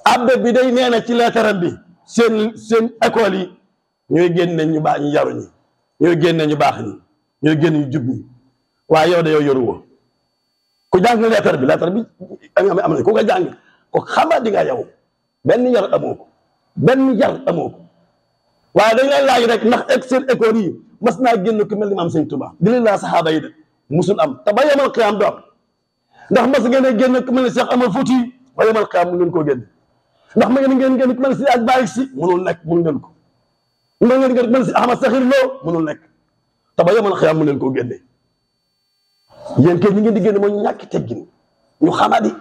abbe bi day nee na ci leetaram bi seen école yi ñooy génne ñu baax ñu yaru ñi ñooy génne ñu baax ñi ñooy génne ñu jub ñi waaye yow de yow yoru woo ku jàng leetar bi am na ku ko jàng ko xama di nga yow benn yar amoo ko benn yar amoo ko waaye dañ lay laaj rek ndax ak seen école yi mas naa génn ku mel ni maam Sëñ Tuubaa di leen laa saxaaba yi de musul am te ba yemal xiyaam do am ndax mas ngeen a génn ku mel ni Cheikh Amar Fouti ba yemal xiyaam mu ngeen koo génn ndax ma ngeen génn ku mel ni si ak Baay Si mënul nekk mënu ngeen ko ndax ngeen génn ku mel ni si Ahmad Sakhir Lo mënul nekk te ba yemal xiyaam mu ngeen koo génne yéen kay ñi ngeen di génn mooy ñàkk teggin ñu xamadi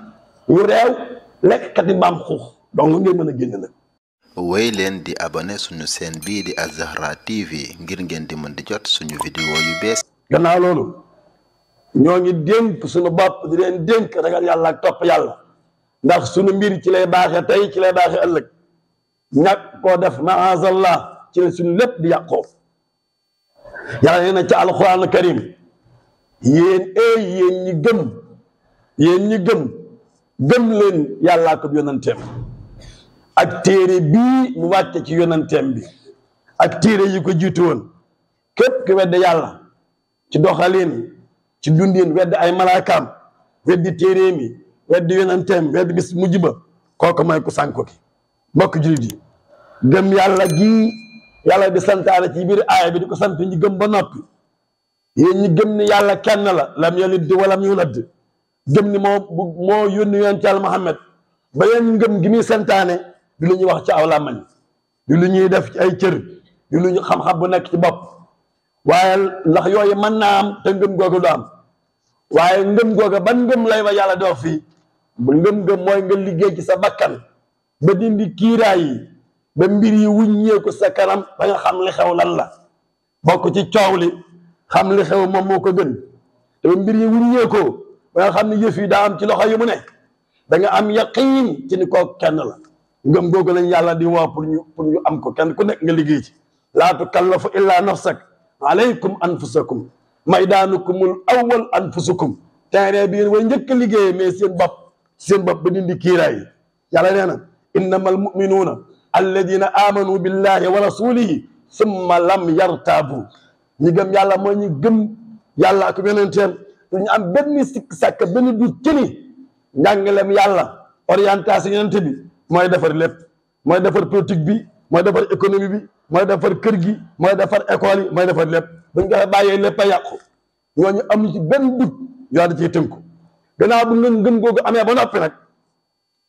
ñu réew lekkkat yi mbaam xuux donc ngeen mën a génn nag. woy leen di abonné suñu chaîne bii di Al-Zahra TV ngir ngeen di mën di jot suñu vidéo yu bees. gannaaw loolu ñoo ngi dénk suñu bopp di leen dénk ragal yàlla ak topp yàlla ndax suñu mbir ci lay baaxee tey ci lay baaxee ëllëg ñàkk koo def maazallah ci la suñu lépp di yàqoo yàlla nee na ci alquran karim yéen ñi gëm leen yàllaa ko yonanteem ak téere bii mu wàcce ci yonanteem bi ak téere yi ko jiitu woon képp ku wedde yàlla ci doxalin ci dundin wedde ay malaakaam weddi téere mi weddi yonanteem weddi bis mujj ba kooku mooy ku sànko ki mbokk jullit yi gëm yàlla gi yàlla di santaane ci biir aaya bi di ko sant ñi gëm ba noppi yéen ñi gëm ni yàlla kenn la lam yalid walam yulad gëm ni moo yónni yonent Yàlla Muhammad ba yéen ngëm gi muy santaane du lu ñuy wax ci aw làmmañ du lu ñuy def ci ay cër du lu ñu xam-xam bu nekk ci bopp waaye ndax yooyu mën naa am te ngëm googu du am waaye ngëm googa ban ngëm lay ba yàlla di wax fii ngëm-ngëm mooy nga liggéey ci sa bakkan ba dindi kiiraay yi ba mbir yi wuññeeku sa kanam ba nga xam li xew lan la bokk ci coow li xam li xew moom moo ko gën te ba mbir yi wuññeekoo ba nga xam ne yëf yi daa am ci loxo yi mu ne da nga am yaqiin ci ni koo kenn la ngëm googu lañ yàlla di woo pour ñu am ko kenn ku nekk nga liggéey ci laa tukallafu illa nafsak alaykum anfusakum maydaanukumul awwal anfusukum terrain bi way njëkk a liggéeyee mais seen bopp ba dindi kiiraay yi yàlla nee na innamal muminuuna alladina amanu billahi wa rasulihi summa lam yartaabu ñi gëm yàlla mooy ñi gëm yàlla ak yonenteem ñu am benn sikk sàkk benn du cëni njàngalem yàlla orientation yonente bi mooy defar lépp mooy defar politique bi mooy defar économie bi mooy defar kër gi mooy defar école yi mooy defar lépp buñ ko bàyyee lépp a yàqu ñooñu am ci benn dut yoo da ciy tënku gannaaw bu ngeen gëm googu amee ba noppi nag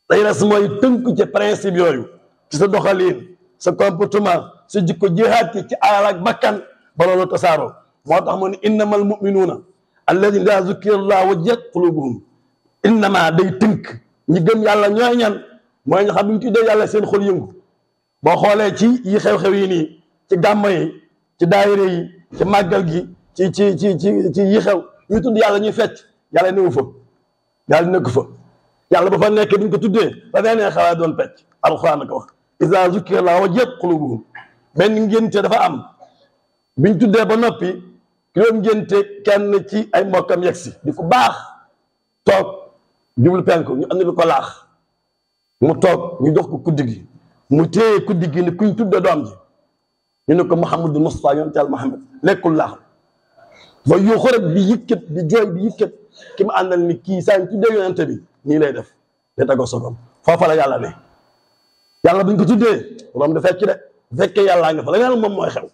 day des mooy tënku ci principe yooyu ci sa doxalin sa comportement sa jikko jihaat ci alal ak bakkan ba loolu tasaaroo moo tax mu ne innamal muminuuna alladina ida zukira allah wajjat qulubuhum innama day tënk ñi gëm yàlla ñooy ñan mooy ñu xam bu ñu tuddee yàlla seen xol yëngu boo xoolee ci yi xew-xew yi nii ci gàmmo yi ci daayira yi ci màggal gi ci yi xew ñu tudd yàlla ñuy fecc yàlla newu fa yàlla nekk fa yàlla ba fa nekk duñ ko tuddee ba nee xawaa doon fecc alxuraan na ko wax ida zukira allah wajjat qulubuhum benn ngénte dafa am biñ tuddee ba noppi ki doon ngénte kenn ci ay mbokkam yegsi di ko baax toog jublu penku ñu andi lu ko laax mu toog ñu jox ko kuddi gi mu téye kuddi gi ni kuñ tudde doom ji ñu ne ko Mouhamadou Moustapha yonent Yàlla Muhammad lekkul laax ba yuuxu rek di yëkkat di jooy di yëkkat ki ma àndal ni kii saa ñu tuddee yonente bi nii lay def da tagoo sogom foofa la yàlla ne yàlla buñ ko tuddee rom da fekk de fekkee yàllaa nga fa la nga moom mooy xew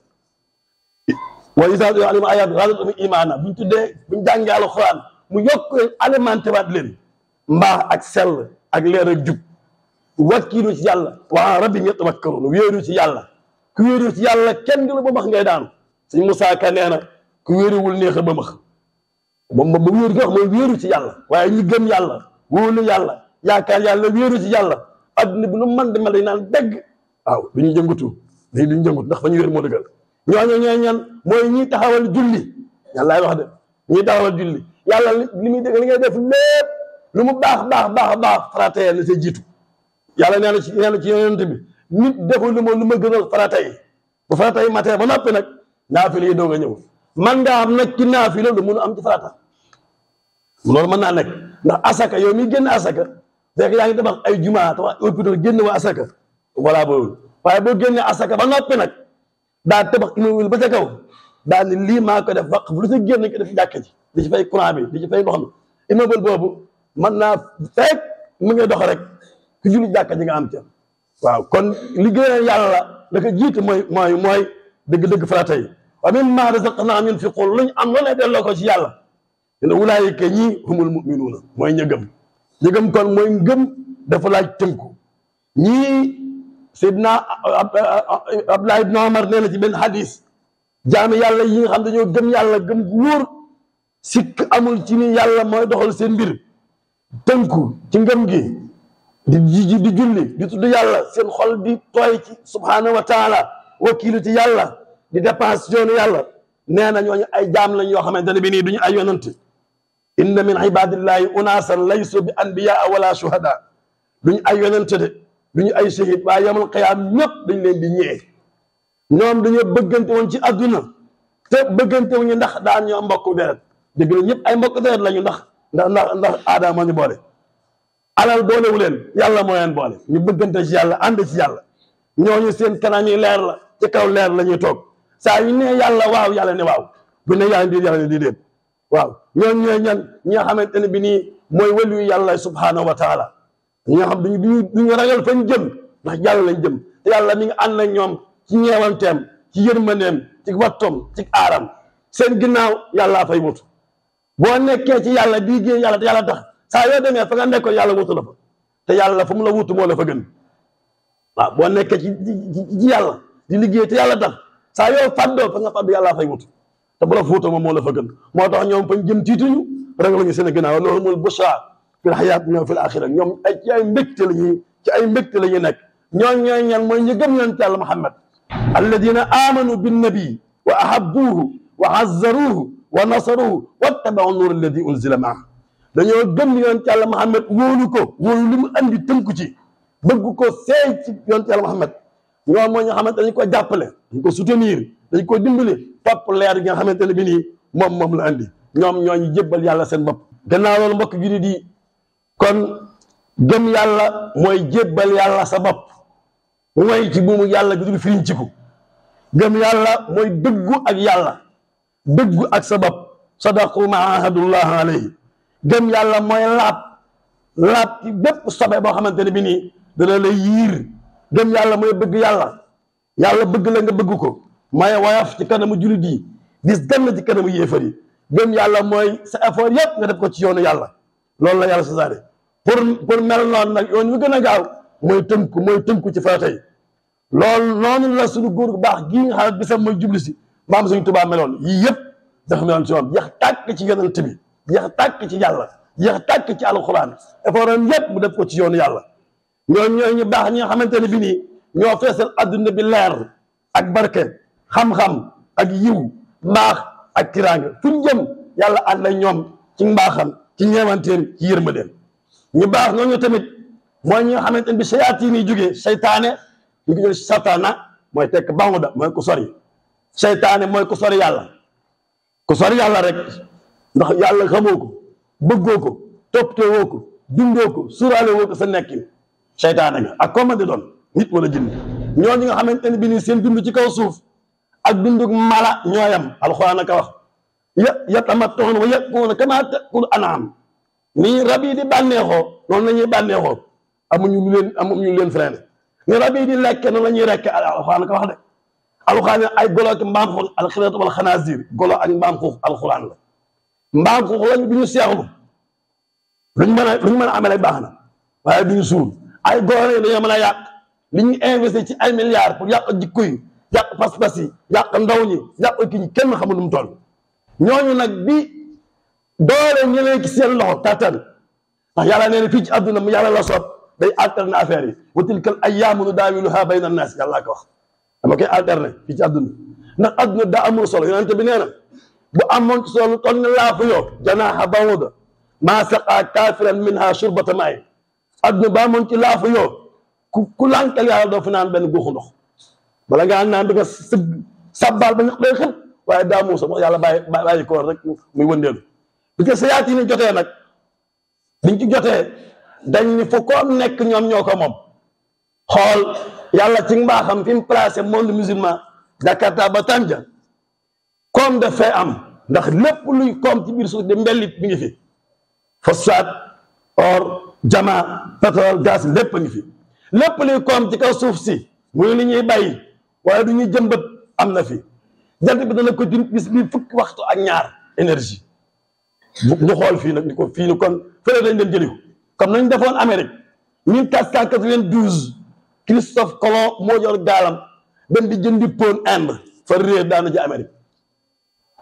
wa izaa tuliyat alayhim aayaatu zaadathum iimaana buñ tuddee buñ jàngee alxuraan mu yokk leen alimenté waat leen mbaax ak sell ak leer ak jub wakkiilu ci yàlla wa alaa rabbihim yatawakkaluun wéeru ci yàlla ku wéeru ci yàlla kenn du la ba max ngay daanu sëñ Moussa Ka nee na ku wéeruwul neex a ba max moom ba wéeru gi wax mooy wéeru ci yàlla waaye ñu gëm yàlla wóolu yàlla yaakaar yàlla wéeru ci yàlla adduna bi lu man di mel dañ naan dégg waaw duñu jëngutu duñu jëngut ndax fa ñu wéer moo dëggal ñooñu ñooy ñan mooy ñi taxawal julli yàlla lay wax de ñi taxawal julli yàlla li muy dégg li ngay def lépp lu mu baax farata yi la say jiitu yàlla nee na ci yonent bi nit deful lu ma gënal farata yi bu farata yi matee ba noppi nag naafila yi doog a ñëw man ngaa am nag ci naafila lu mun a am ci farata loolu mën naa nekk ndax asaka yow mi génn asaka fekk yaa ngi tabax ay jumaa tabax hôpital génn waa asaka voilà boobu waaye boo génnee asaka ba noppi nag daa tabax immeuble ba ca kaw daal ni lii maa ko def waqf lu ci génn ko def jàkk ji di ci fay courant bi di ci fay ndox mi immeuble boobu mën naa fekk mu ngi dox rek ku julli jàkk ji nga am ca waaw kon liggéeyal yàlla la ko jiitu mooy dëgg-dëgg farata yi wa mimmaa razaqnaahum yunfiquun luñ am loolee delloo ko ci yàlla dina ulaayika ñii humul mu'minuuna mooy ña gëm kon mooy ngëm dafa laaj tënku ñii Seydina Abdullah ibn Omar nee na ci benn hadis jaami yàlla yi nga xam dañoo gëm yàlla gëm gu wóor sikk amul ci ni yàlla mooy doxal seen mbir tënku ci ngëm gi di julli di tudd yàlla seen xol di tooy ci subhaanahu wa taala wakiilu ci yàlla di dépense yoonu yàlla nee na ñooñu ay jaam lañ yoo xamante ne bi nii duñu ay yonante inna min ibadillahi unaasan laysu bi anbiyaa wala shuhada duñu ay yonante de duñu ay shahid waaye yamul qiyaam ñëpp dañ leen di ñëwee ñoom dañoo bëggante woon ci adduna te bëggante wuñu ndax daan ñoo mbokku deret dëgg la ñëpp ay mbokku deret lañu ndax aadama moo ñu boole alal boolewu leen yàlla moo leen boole ñu bëggante ci yàlla ànd ci yàlla ñooñu seen kanam yi leer la ci kaw leer la ñuy toog saa yu ne yàlla waaw yàlla ne waaw bu ne yàlla di yàlla ne di déet waaw ñooñu ñooy ñan ñi nga xamante ne bi nii mooy waliyu yàlla subhanahu wa taala ñi nga xam duñu ragal fañ jëm ndax yàlla lañ jëm te yàlla mi ngi ànd ak ñoom ci ñeewanteem ci yërmandeem ci wattoom ci aaram seen ginnaaw yàllaa fay wutu boo nekkee ci yàlla di géey yàlla te yàlla tax saa yoo demee fa nga nekkoon yàlla wutu la fa te yàlla fa mu la wutu moo la fa gën waaw boo nekkee ci yàlla di liggéey te yàlla tax saa yoo fàddoo fa nga fàddu yàllaa fay wutu te bu la fuuta moom moo la fa gën moo tax ñoom fañ jëm tiituñu ragaluñu seen ginnaaw lahumul bushraa fil hayaati dunya wa fil aaxira ñoom ci ay mbégte la ñuy nekk ñooy ñan mooy ñu gëm yonent yàlla Muhammad alladina amanu binnabi wa ahabbuuhu wa azzaruuhu wa nasaruuhu wattabau nuur alladi unzila maa dañoo gëm yonent yàlla Muhammad wóolu li mu andi tënku ci bëgg ko seey ci yonent yàlla Muhammad ñoom moo ñu xamante dañ ko jàppale dañ ko soutenir dañ ko dimbali topp leer gi nga xamante ne bi nii moom la andi ñoom ñoo ñu jébbal yàlla seen bopp gannaaw loolu mbokk jullit yi kon gëm yàlla mooy jébbal yàlla sa bopp mooy ci buumu yàlla gi dul firiñ ciku gëm yàlla mooy dëggu ak yàlla dëggu ak sa bopp sadaqu ma ahadullah alayhi gëm yàlla mooy laab ci bépp sobe boo xamante ne bi nii dana lay yiir gëm yàlla mooy bëgg yàlla bëgg la nga bëgg ko mooy woyof ci kanamu jullit yi dis gann ci kanamu yéefar yi gëm yàlla mooy sa effort yëpp nga def ko ci yoonu yàlla loolu la yàlla sasaare pour mel noonu nag yoon wi gën a gaaw mooy tënku ci farata yi loolu noonu la suñu góor gu baax gii nga xam ne bisam mooy jubli si maam Sëñ Tuubaa meloon yii yëpp dafa meloon ci moom jeex tàkk ci yonent bi jeex tàkk ci yàlla jeex tàkk ci alxuraan effort am yëpp mu def ko ci yoonu yàlla ñooñu ñu baax ñi nga xamante ne bi nii ñoo feesal adduna bi leer ak barke xam-xam ak yiw mbaax ak tiraanga fu ñu jëm yàlla ànd ak ñoom ci mbaaxam ci ñeewanteem ci yërmandeem ñu baax ñooñu tamit mooy ñi nga xamante ne bi sayaatiin yi jógee seytaane ñu ko jël sataana mooy tekk banguda mooy ku sori seytaane mooy ku sori yàlla rek ndax yàlla xamoo ko bëggoo ko toppatoo woo ko dundoo ko suuraale woo ko sa nekkin seytaane nga ak koo mën di doon nit wala jinn ñooñu nga xamante ne bi nii seen dund ci kaw suuf ak dundug mala ñooyam alxuraan aka wax yatamatta'uuna wa ya'kuluuna kamaa ta'kulu an'aam nii rab yi di bànneexoo noonu la ñuy bànneexoo amuñu leen freiné ni rab yi di lekke noonu la ñuy rekke alxuraan aka wax de alxuraan ay golo ak mbaam xuux alxiraatu wal xanaasiir golo ak mbaam xuux alxuraan la mbaam xuux lañu du ñu seexlu luñ mën a amee rek baax na waaye duñu suul ay golo yi dañoo mën a yàq li ñu investi ci ay milliards pour yàq jikko yi yàq pas-pas yi yàq ndaw ñi yàq kii ñi kenn xamul nu mu toll ñooñu nag bi doole ñëwee ci seen loxo kattan ndax yàlla nee na fii ci àdduna mu yàlla la soob day alterner affaire yi wa tilkal ayyaamu nudaawiluhaa bayna an-naas yàlla ko wax dama koy alterner fii ci àdduna ndax àdduna daa amul solo yonente bi nee na bu amoon ci solo toll na laafu yoo janaaha ba'uuda maa saqaa kaafiran minhaa shurbata maa'in àdduna ba amoon ci laafu yoo ku lànkal yàlla doo fi naan benn guuxu ndox bala ngaa naan di nga sabbal ba ñax day xëpp waaye daa muusa wax yàlla bàyyi ko rek muy wëndeelu parce que sayaatiin yi jotee nag biñ ci jotee dañ ni fu ko nekk ñoom ñoo ko moom xool yàlla ci mbaaxam fi mu placé monde musulman Jakarta ba Tanja koom daf fee am ndax lépp luy koom ci biir suuf de mbellit mi ngi fi phosphate or diamant pétrole gaz lépp a ngi fi lépp luy koom ci kaw suuf si muy li ñuy bàyyi waaye du ñuy jëmbat am na fi jant bi dana ko di bis bi fukki waxtu ak ñaar énergie ñu xool fii nag ni ko fii ni kon fële dañ leen jëli ko comme nañ defoon Amérique 1492 Christophe Colomb moo yor gaalam dem di jëndi pon Inde fa réer daanu ji Amérique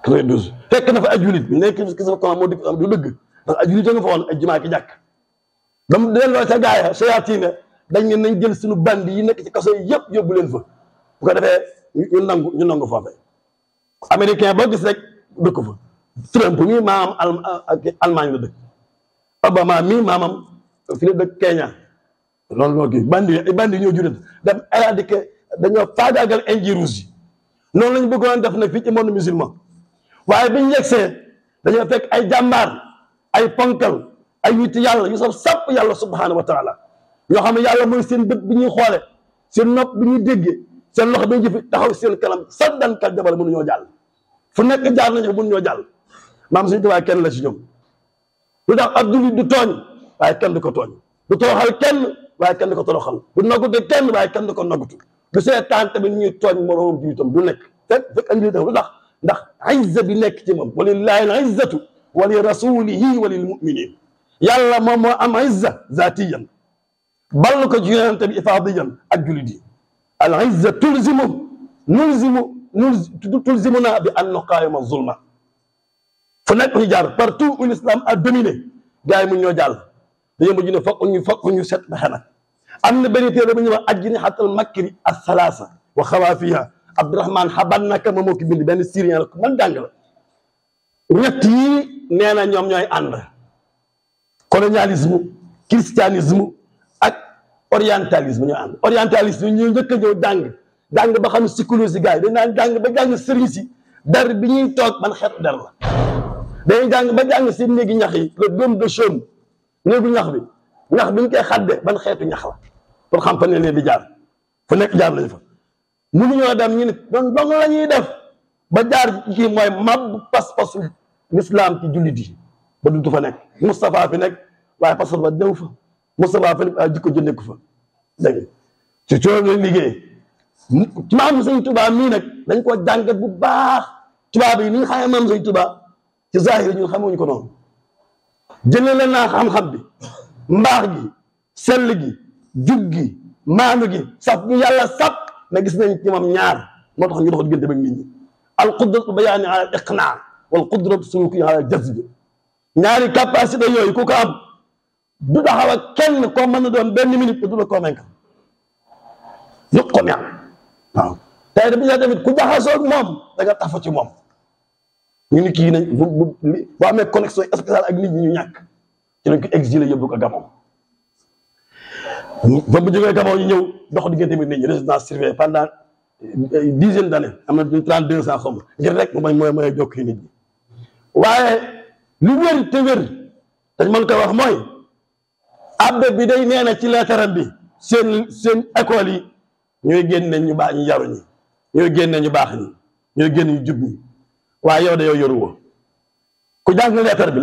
92 fekk na fa ay julit bi nekk Christophe Colomb moo dikk du dëgg ndax ay julit a nga fa woon ay jumaa ki jàkk dam delloo ca gaaya sayaatina dañ ne nañ jël suñu bandi yi nekk ci kaso yi yëpp yóbbu leen fa bu ko defee ñu nangu foofe américain boo gis rek dëkk fa Trump mii maamam Allemagne la dëkk Obama mii maamam fi la dëkk Kenya loolu kii bandi ñoo jurét dem éradiquer dañoo faagaagal indien rouge yi noonu lañ bëggoon def nag fii ci monde musulman waaye biñu yegsee dañoo fekk ay jàmbaar ay ponkal ay nit yàlla yu saf sàpp yàlla subhanahu wa taala ñoo xam ne yàlla mooy seen bët bi ñuy xoole seen nopp bi ñuy déggee seen loxo bi ñuy jëfi taxaw seen kanam saddan kal jabal mënu ñoo jàll fu nekk jaar nañu mënu ñoo jàll maam suñu tubaab kenn la ci ñoom lu tax ab jullit du tooñ waaye kenn du ko tooñ du toroxal kenn waaye kenn du ko toroxal du noggute kenn waaye kenn du ko noggutu du seetaan tamit ñuy tooñ moroomam jullitam du nekk fekk ak jullitam lu tax ndax izza bi nekk ci moom walillahi al izzatu wa li rasulihi wa lil muminin yàlla moom moo am izza zatiyan ball ko ci yonente bi ifadiyan ak jullit yi al izza tulzimuna bi an nuqaayima zulma fu nekk ñu jaar partout où l'islam a dominé gars yi mu ñoo jàll dañoo mujj ne fokk ñu set pexe nag am na benn téere bu ñuy wax ajjini xatal makri as-salaasa wa xawaafiha Abdurahman Habannaka moom moo ko bind benn syrien la ko man jàng la ñett yi nee na ñoom ñooy ànd colonialisme christianisme ak orientalisme ñooy ànd orientalisme ñu njëkk a ñëw jàng ba xam psychologie gars yi dañ naan jàng ba jàng sëriñ si der bi ñuy toog ban xeetu der la dañuy jàng ba jàng seen néegi ñax yi le dôme de chaume néegu ñax bi ñu koy xadde ban xeetu ñax la pour xam fa ne leen di jaar fu nekk jaar lañu fa mënuñoo dem ñu ne donc la ñuy def ba jaar ci kii mooy mab pas-pasu l'islam ci jullit yi ba dutu fa nekk Moustapha fi nekk waaye pas-pas ba dew fa Moustapha fi nekk waaye jikko jënde ko fa dégg ci coono lañ liggéey maam Sëñ Tuubaa mii nag dañ ko jàngat bu baax tubaab yi ni nga xamee maam Sëñ Tuubaa ci zahir ñun xamuñu ko noonu jëlee leen naa xam-xam bi mbaax gi sell gi jub gi maanu gi saf gi yàlla saf na gis nañ ci moom ñaar moo tax ñu dox diggante ba nit ñi al qudratu bayaani ala al iqnaa wal qudratu suluki ala al jazb ñaari capacité yooyu ku ko am du taxaw ak kenn koo mën na doon benn minute du la convaincre yëpp ko neex waaw tey da bi tamit ku jaxasoo ak moom da nga tafu ci moom ñu ni kii nañ bu amee connexion spéciale ak nit ñi ñu ñàkk ci lañ ko exilé yóbbu ko Gabon ba bu jógee Gabon ñu ñëw dox diggante bi nit ñi résidence surveillée pendant dizaine d'années am na 32 ans xaw ngir rek mooy jokk nit ñi waaye lu wér te wér dañ mën ko wax mooy abbe bi day nee na ci leetaram bi seen école yi ñooy génne ñu baax ñu yaru ñi ñooy génne ñu baax ñi ñooy génne ñu jub ñi waaye yow de yow yoru woo ku jàng leetar bi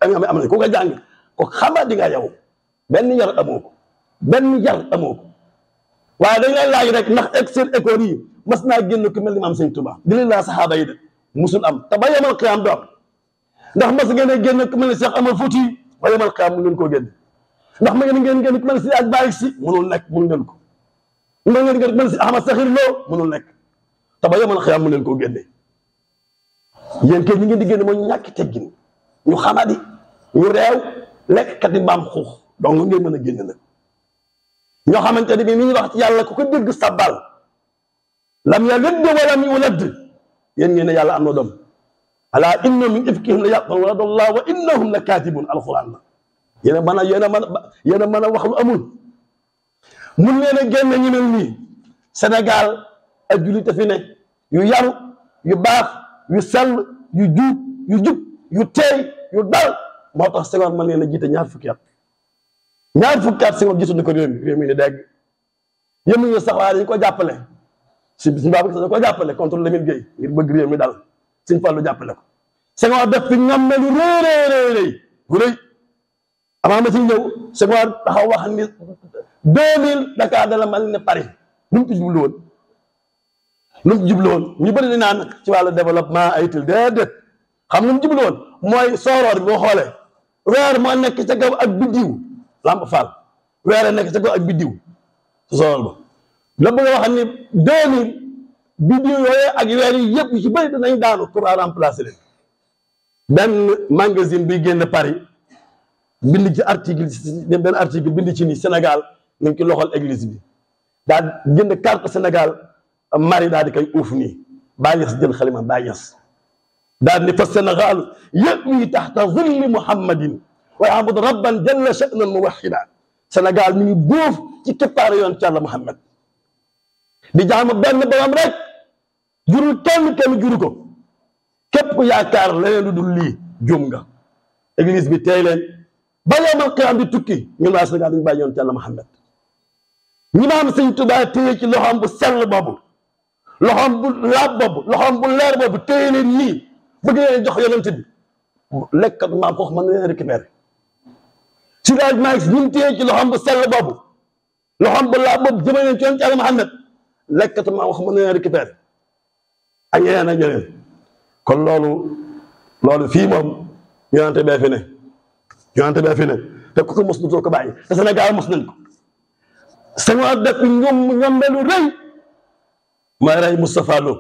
am na ku ko jàng ko xama di nga yow benn yar amoo ko waaye dañ lay laaj rek ndax ak seen école yi mas naa génn ku mel ni maam Sëñ Tuubaa di leen laa saxaaba yi de musul am te ba yemal xiyaam do am ndax mas ngeen a génn ku mel ni Cheikh Amar Fouti ba yemal xiyaam mu ngeen koo génn ndax ma ngeen génn ku mel ni si ak Baay Si mënul nekk mënu ngeen ko ndax ngeen génn ku mel ni si Ahmad Sakhir Lo mënul nekk te ba yemal xiyaam mu ngeen koo génne yéen kay ñi ngeen di génn mooy ñàkk teggin ñu xamadi ñu réew lekkkat yi mbaam xuux donc ngeen mën a génn nag ñoo xamante ne bi mi ngi wax ci yàlla ku ko dégg sabbal lam yalid wa lam yulad yéen ngeen ne yàlla am na doom ala inna min ifkihim la yaqul waladullah wa innahum la katibun alquran la yéen a mën a wax lu amul mun leen a génn ñu mel nii Sénégal ay jullit fi ne yu yaru yu baax yu sell yu jub yu teey yu dal moo tax Senghor mën leen a jiite ñaar fukki at ñaar fukki at Senghor gisul ni ko réew mi ni dégg yëmuñu sax waaye dañu ko jàppale si Babacar Sy dañu ko jàppale contre Lamine Gueye ngir bëgg réew mi dal Sëñ Fallu jàppale ko Senghor def fi ñamme lu rëy bu rëy avant ma ci ñëw Senghor taxaw wax ni 2000 Dakar dala mel ne Paris lu mu ci jublu woon ñu bëri di naan ci wàllu développement ay til déedéet xam lu mu jublu woon mooy sooroor bi boo xoolee weer moo nekk ca kaw ak biddiw Lamp Fall weer nekk ca kaw ak biddiw su sooroor ba la bëgg a wax ni 2000 biddiw yooyu ak weer yi yëpp yu ci bëri dinañ daanu pour à remplacer leen benn magazine bi génn Paris bind ci benn article bind ci ni Sénégal ñu ngi ci loxol église bi daal jënd carte Sénégal mari daal di koy uuf nii Baay Ñas jël xalima Baay Ñas daal ni fa Sénégal yëwi taxta zulli Muhammadin wa ya'budu rabban jalla sha'nan muwahhida Sénégal mi ngi góof ci keppaar yoon ci Yàlla Muhammad di jaamu benn borom rek jurul kenn juru ko képp ku yaakaar leneen lu dul lii juum nga église bi tey leen ba yawmal qiyaam di tukki ñun waa Sénégal dañu bàyyi yoon ci Yàlla Muhammad ñi ma am Sëñ Tuubaa téye ci loxoom bu sell boobu loxoom bu laab boobu loxoom bu leer boobu téye leen nii bëgg leen jox yonent bi lekkat maam foofu mën na leen récupérer si daal maa ngi ñu téye ci loxoom bu sell boobu loxoom bu laab boobu jëmee leen ci yoon ci Yàlla Muhammad lekkat maam wax mën na leen récupérer ak ñeneen ak ñeneen kon loolu fii moom yonent bee fi ne te ku ko mos du ko bàyyi te Sénégal mos nañ ko Senghor def ñombelu rëy mooy rey Moustapha Lo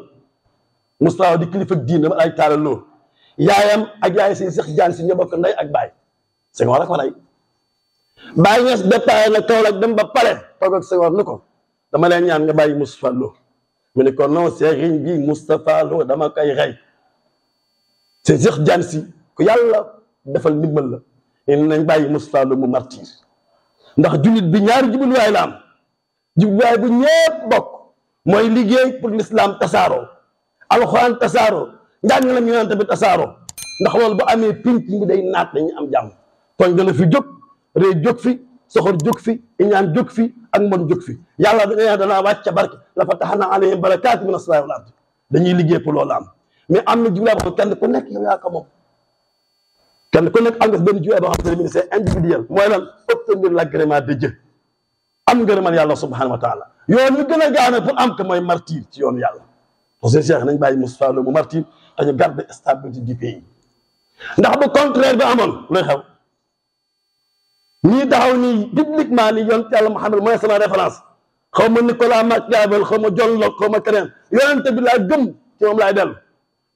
di kilifa diine ay Taala Lo yaayam ak yaay si Cheikh Diagne si ñoo bokk ndey ak baay Senghor ak ko rey Baay Ñas départ na Kaolack dem ba pare toog ak Senghor ni ko dama leen ñaan nga bàyyi Moustapha Lo mu ne ko non sëriñ bi Moustapha Lo dama koy rey c'est Cheikh Diagne si ku yàlla defal ndimbal la yéen nañ bàyyi Moustapha Lo mu martyr ndax jullit bi ñaari jubluwaay la am jubluwaay bu ñëpp bokk mooy liggéey pour l'islam tasaaroo alxuraan tasaaroo njàngalam yonent bi tasaaroo ndax loolu bu amee pinc mi day naat dañuy am jàmm tooñ dana fi jóg rëy jóg fi soxor jóg fi iñaan jóg fi ak mbon jóg fi yàlla danaa wàcc barke la fatahnaa alayhim barakaati mina samaa'i wal ardi dañuy liggéey pour loolu am mais am na jubluwaay boo xam kenn ku nekk yow yaa ko moom kenn ku nekk am nga benn jubluwaay boo xam ne c'est individuel mooy lan obtenir l'agrément de Dieu am ngërëmal yàlla subhanahu wa taala yoon wi gën a gaaw pour am ko mooy martyr ci yoonu yàlla parce que Cheikh nañ bàyyi Moustapha Lo mu martyr te ñu garder stabilité du pays ndax bu contraire bi amoon luy xew ñii taxaw nii publiquement ni yonent yàlla Muhammad mooy sama référence xaw ma Nicolas Machiavel xaw ma John Locke xaw ma keneen yonent bi laa gëm ci moom laay dellu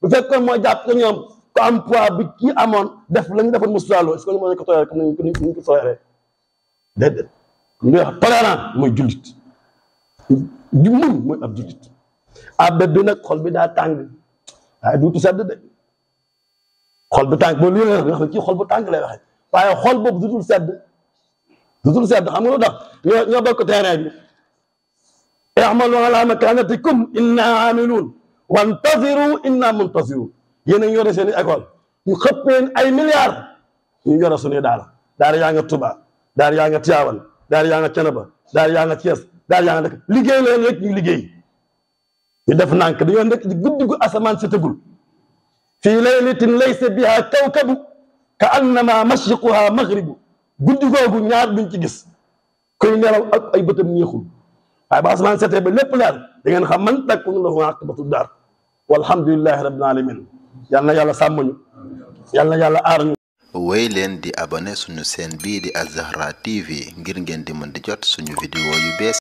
bu fekkoon moo jàpp ko ñoom ko am poids bi kii amoon def la ñu defoon Moustapha Lo est-ce que ñu mën ko toléré comme ni ñu ko toléré déedéet lu wax tolérant mooy jullit muñ mooy ab jullit abbe bi nag xol bi daa tàng waaye duutu sedd de xol bu tàng boobu li nga xam ne kii xol bu tàng lay waxee waaye xol boobu duutul sedd xam nga lu tax ñoo bokk terrain bi i'malu ala makanatikum inna amilun wantaziru inna muntazirun yéen a ngi yore seen i école ñu xëppeen ay milliards ñu yore suñuy daara yaa nga Touba daara yaa nga Tivaouane daara yaa nga Thiénaba daara yaa nga Thiès daara yaa nga dëkk liggéey leen rek ñu liggéey ñu def nànk dañoo nekk ci guddi gu asamaan si tëggul fii laylatin laysa biha kawkabu ka annama mashriquha maghribu guddi googu ñaar duñ ci gis koy nelaw ak ay bëtam ñeexul waaye ba asamaan setee ba lépp leer da ngeen xam man takunu lahu aqibatu daar walhamdulillahi rabbil alamin yal na yàlla sàmm ñu yal na yàlla aar ñu. wéy leen di abonné suñu chaîne bii di Al Zahra TV ngir ngeen di mën di jot suñu vidéo yu bees